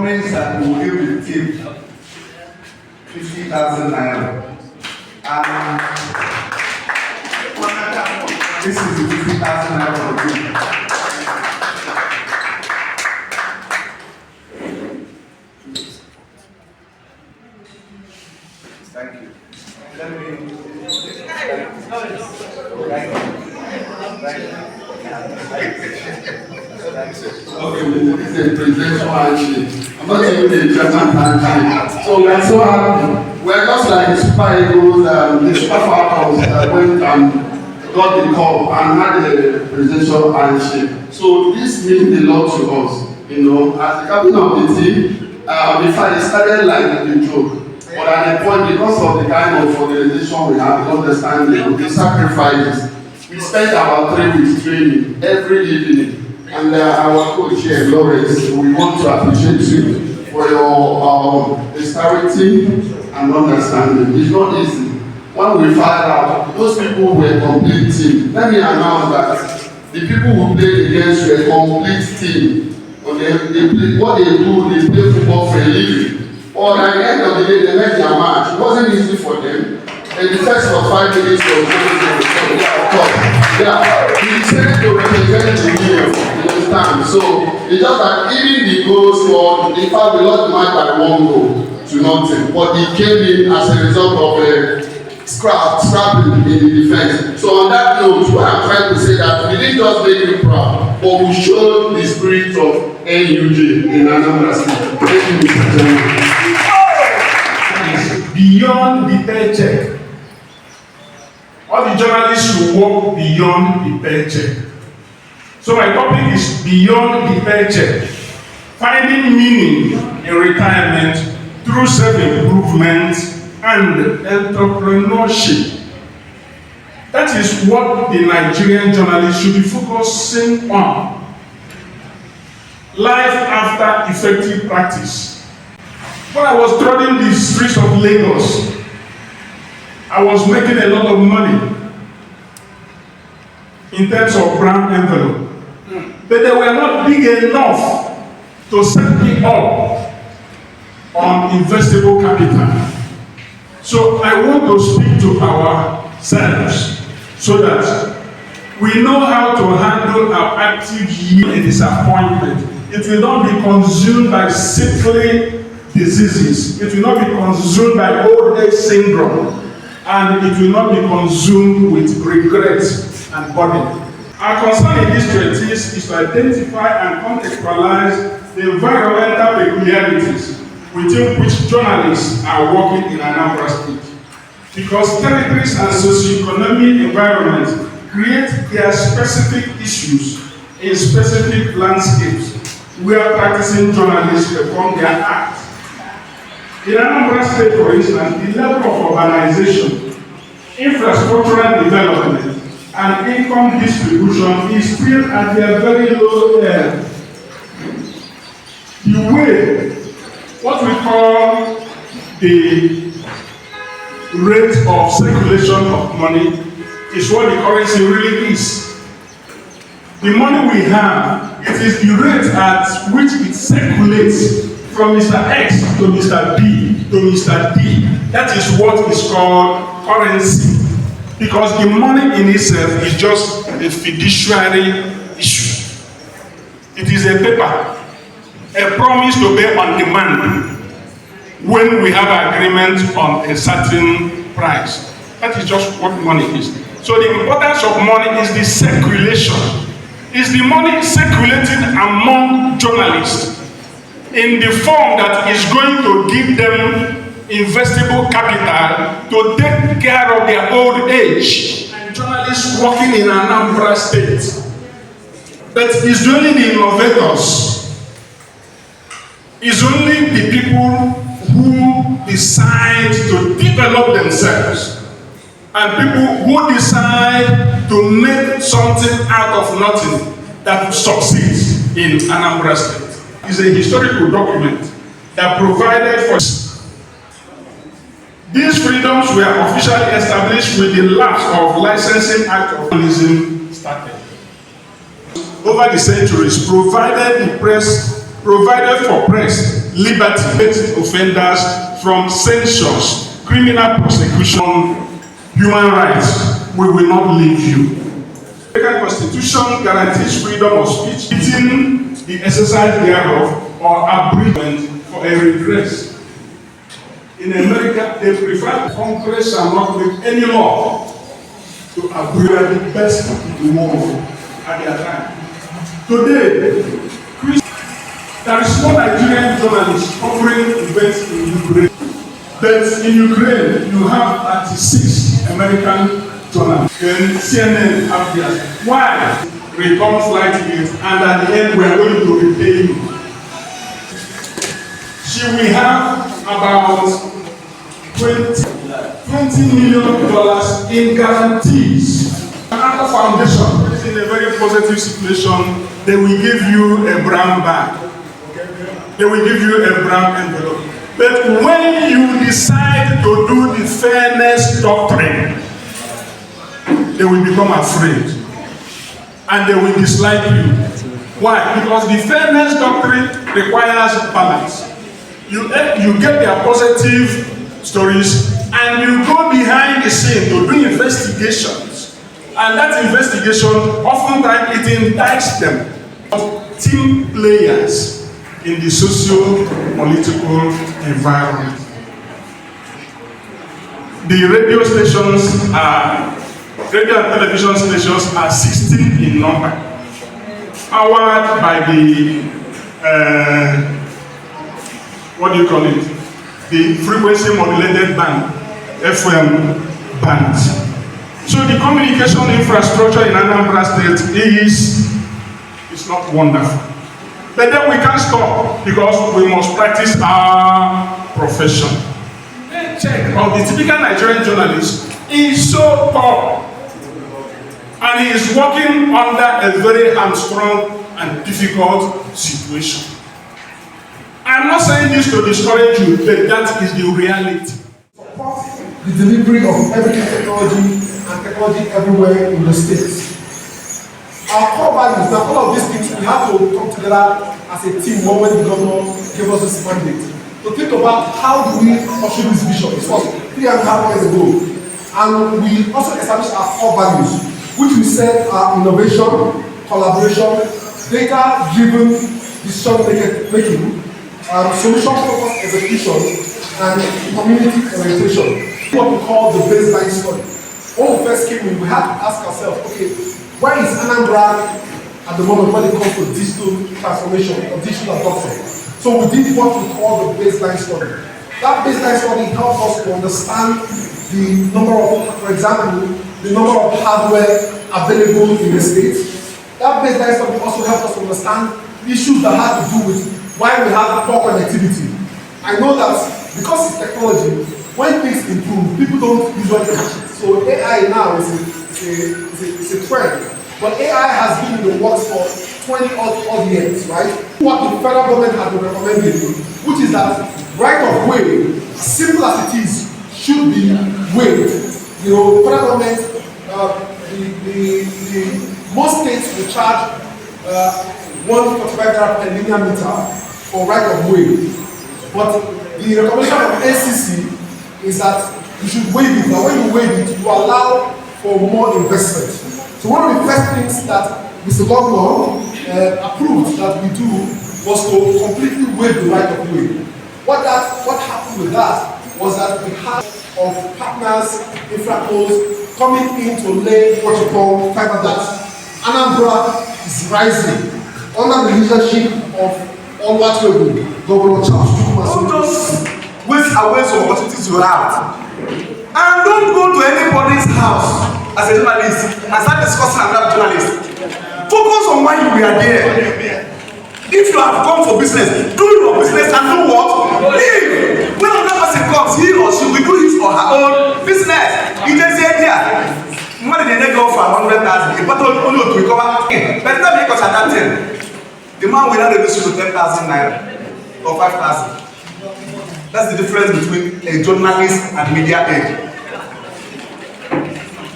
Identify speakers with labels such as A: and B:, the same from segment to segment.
A: promised that we will give the team 50,000 naira. And this is the 50,000 naira for the team. Thank you. Let me.
B: Okay, this is a presidential handshake. I'm not even a German handshake. So we are so happy. We are just like the Super Eagles, the Super Falcons that went and got the cup and had a presidential handshake. So this means a lot to us. You know, as the captain of the team, before it started like a joke. But at the point, because of the kind of organization we have, the understanding, the sacrifices, we spent about 3 weeks training every evening. And our coach here, Lawrence, we want to appreciate you for your dexterity and understanding. It's not easy. When we find out, those people were a complete team. Let me announce that the people who played against were a complete team. Okay? They play, what they do, they play football for a living. Or at the end of the day, they made their match. It wasn't easy for them. And the first 5 minutes was very good. Yeah, he said to represent the union. You understand? So it's just that even the goals for, in fact, we lost the match by 1 goal to nothing. But he came in as a result of scrapping in the defense. So on that note, what I'm trying to say that we didn't just make him proud, but we showed the spirit of NUJ in Anambra State. Thank you, Mr. Chairman.
C: Beyond the paycheck. All the journalists should work beyond the paycheck. So my topic is beyond the paycheck. Finding meaning in retirement through self-improvement and entrepreneurship. That is what the Nigerian journalists should be focusing on. Life after effective practice. When I was trotting the streets of Lagos, I was making a lot of money in terms of brand envelope. But they were not big enough to set me up on investable capital. So I want to speak to ourselves so that we know how to handle our active year and disappointment. It will not be consumed by sickly diseases. It will not be consumed by old age syndrome. And it will not be consumed with regret and burden. Our concern in this treatise is to identify and contextualize the environmental peculiarities within which journalists are working in Anambra State. Because territories and socio-economic environments create their specific issues in specific landscapes where practicing journalists perform their act. In Anambra State, for instance, the level of urbanization, infrastructural development, and income distribution is still at their very low end. The way, what we call the rate of circulation of money is what the currency really is. The money we have, it is the rate at which it circulates from Mr. X to Mr. B to Mr. D. That is what is called currency. Because the money in itself is just a fiduciary issue. It is a paper, a promise to pay on demand when we have agreement on a certain price. That is just what money is. So the importance of money is the circulation. Is the money circulating among journalists in the form that is going to give them investable capital to take care of their old age. And journalists working in Anambra State. But it's only the innovators. It's only the people who decide to develop themselves. And people who decide to make something out of nothing that succeeds in Anambra State. It's a historical document that provided for. These freedoms were officially established with the lapse of Licensing Act of Journalism started. Over the centuries, provided for press liberty offenders from censures, criminal prosecution, human rights. We will not leave you. The American Constitution guarantees freedom of speech, within the exercise thereof, or abridgment for a redress. In America, they prefer Congress shall not make any law to abridge the best in the world at their time. Today, there is no Nigerian journalist covering events in Ukraine. But in Ukraine, you have 36 American journalists. And CNN have theirs. Why? Return flight tickets, and at the end, we are going to repay you. She will have about $20 million in guarantees. Another foundation is in a very positive situation. They will give you a brown bag. They will give you a brown envelope. But when you decide to do the fairness doctrine, they will become afraid and they will dislike you. Why? Because the fairness doctrine requires balance. You get their positive stories and you go behind the scene to do investigations. And that investigation, oftentimes it indicts them as team players in the socio-political environment. The radio and television stations are 16 in number, powered by the the frequency modulated band, FM band. So the communication infrastructure in Anambra State is not wonderful. But then we can't stop because we must practice our profession. Check out the typical Nigerian journalist is so poor and he is working under a very hamstrung and difficult situation. I'm not saying this to discourage you, but that is the reality.
D: Support the delivery of everything technology and technology everywhere in the states. Our core values, now all of these things, we have to come together as a team when the governor gave us this mandate to think about how do we pursue this vision. This was 3.5 years ago. And we also established our core values, which we said are innovation, collaboration, data-driven decision-making, solution-focused execution, and community orientation. What we call the baseline study. When we first came in, we had to ask ourselves, okay, where is Anambra at the moment when it comes to digital transformation or digital adoption? So we did what we call the baseline study. That baseline study helped us to understand the number of, for example, the number of hardware available in the state. That baseline study also helped us to understand issues that had to do with why we have poor connectivity. I know that because it's technology, when things improve, people don't usually catch it. So AI now is a trend. But AI has been in the works for 20 odd years, right? What the federal government has been recommending, which is that right of way, as simple as it is, should be waived. You know, federal government, most states will charge $145 per linear meter for right of way. But the recommendation of NCC is that you should waive it. Now when you waive it, you allow for more investment. So one of the first things that Mr. Governor approved that we do was to completely waive the right of way. What happened with that was that we had of partners, infracos, coming in to lay what you call fiber that Anambra is rising under the leadership of Governor Charles.
A: Don't just waste away some opportunities you have. And don't go to anybody's house as a journalist and start discussing another journalist. Focus on why you are there. If you have come for business, do your business and do what? Leave. When another person comes, he or she will do his or her own business. You just say there. More than they go for 100,000, but only to recover. But not because at that time, the man will not reduce you to 10,000 naira or 5,000. That's the difference between a journalist and media aid.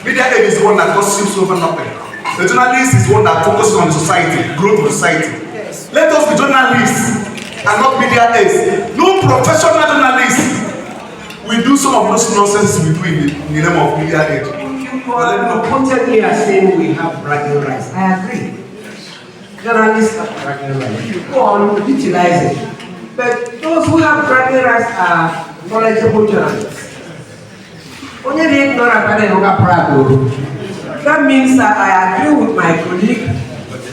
A: Media aid is the one that just sweeps over nothing. The journalist is the one that focuses on society, growth of society. Yes. Let us be journalists. and not media aids. No professional journalist will do some of those nonsense we do in the name of media aid.
E: You are constantly saying we have bragging rights. I agree. Journalists have bragging rights. You go on, utilize it. But those who have bragging rights are knowledgeable journalists. Only they ignore about it. That means that I agree with my colleague,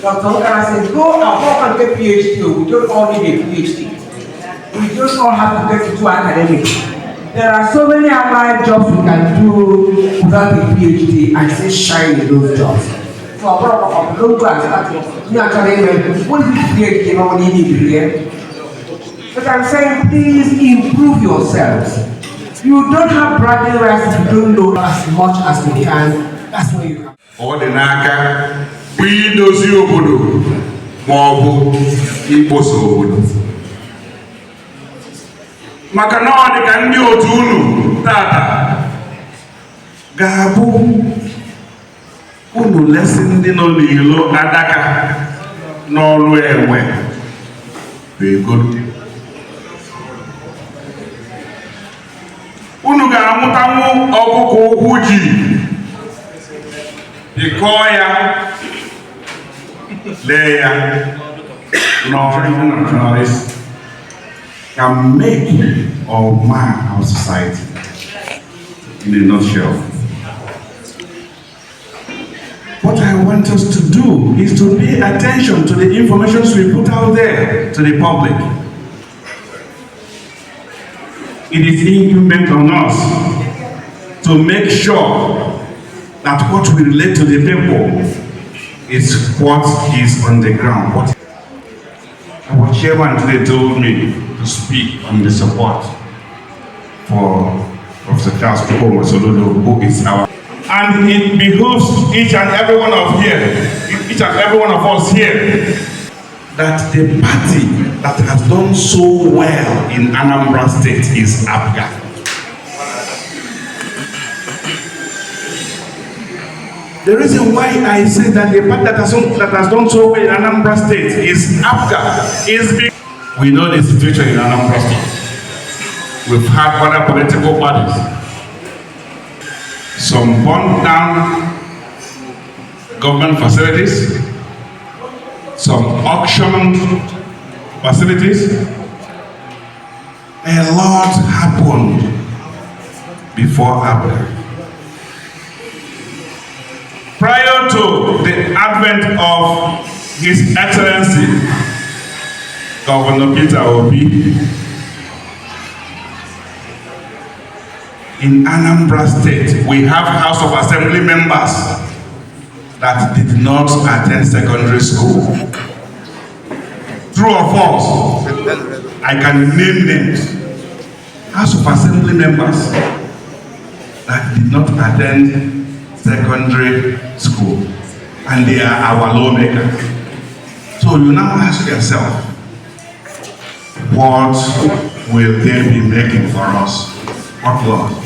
E: Dr. Okara says, go and get PhD. We don't all need a PhD. We don't all have to get into academics. There are so many other jobs we can do without a PhD and still shine in those jobs. So a problem of don't go and start me actually what is PhD you know need here? But I'm saying please improve yourselves. You don't have bragging rights if you don't know as much as we can. That's where you can.
C: Ordinaka, we dozi obodo, maọbụ ikposo obodo. Maka na ọ dị ka ndị otu unu tata ga-abụ unu lesi ndị nọ n'ilo adaka n'ọrụ enwe begoro. Unu ga-amụtanwu ọkụkọ ụkwụ ji ịkọọ ya lee ya n'ọrụ journalist can make or mar our society in a nutshell. What I want us to do is to pay attention to the information we put out there to the public. It is incumbent on us to make sure that what we relate to the people is what is on the ground. Our chairman today told me to speak on the support for Professor Charles Soludo, who is our. And it behooves each and every one of us here, that the party that has done so well in Anambra State is APGA. The reason why I say that the party that has done so well in Anambra State is APGA is because we know the situation in Anambra State. We've had other political parties. Some burned down government facilities, some auctioned facilities. A lot happened before APGA. Prior to the advent of His Excellency Governor Peter Obi, in Anambra State, we have House of Assembly members that did not attend secondary school. True or false? I can name names. House of Assembly members that did not attend secondary school, and they are our lawmakers. So you now ask yourself, what will they be making for us? What laws?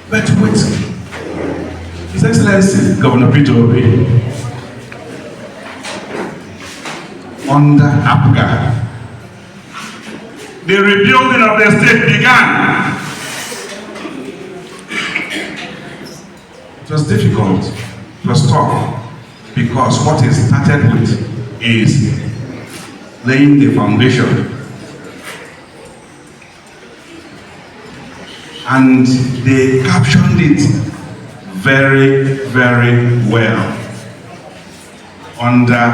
C: But wait, His Excellency Governor Peter Obi, under APGA, the rebuilding of the state began. It was difficult, it was tough, because what is started with is laying the foundation. And they captioned it very, very well under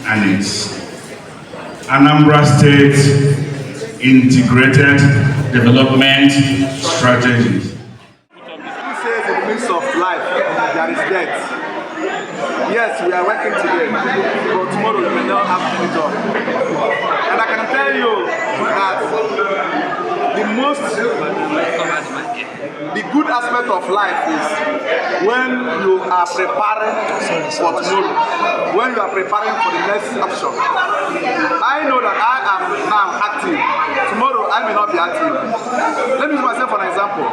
C: ANIS. Anambra State Integrated Development Strategies.
A: Who says in the midst of life there is death? Yes, we are working today, but tomorrow we may not have any job. And I can tell you that the most The good aspect of life is when you are preparing for tomorrow, when you are preparing for the next option. I know that I am now active. Tomorrow I may not be active. Let me use myself for an example.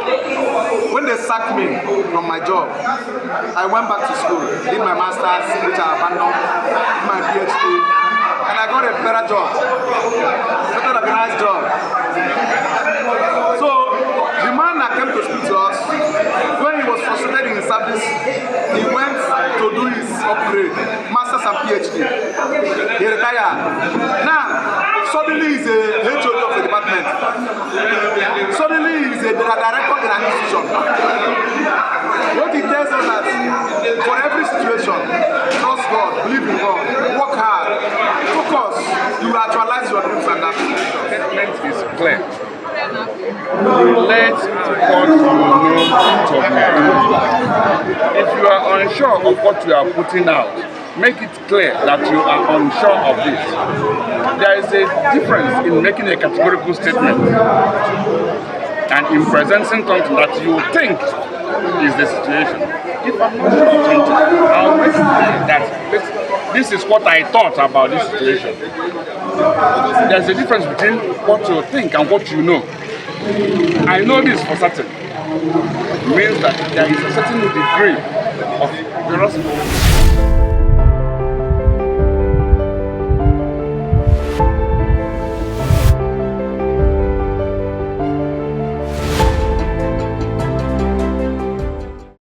A: When they sacked me from my job, I went back to school, did my master's, which I abandoned, did my PhD, and I got a better job, better organized job. So the man that came to speak to us, when he was frustrated in his service, he went to do his upgrade, master's and PhD. He retired. Now, suddenly he's a HOD of the department. Suddenly he's a director in an institution. What he tells us that for every situation, trust God, believe in God, work hard, focus, you will actualize your dreams and that.
F: Statement is clear. Relate what you know to me. If you are unsure of what you are putting out, make it clear that you are unsure of this. There is a difference in making a categorical statement and in presenting something that you think is the situation. If I'm not sure of something, I'll make it clear that this is what I thought about this situation. There's a difference between what you think and what you know. I know this for certain. It means that there is a certain degree of veracity.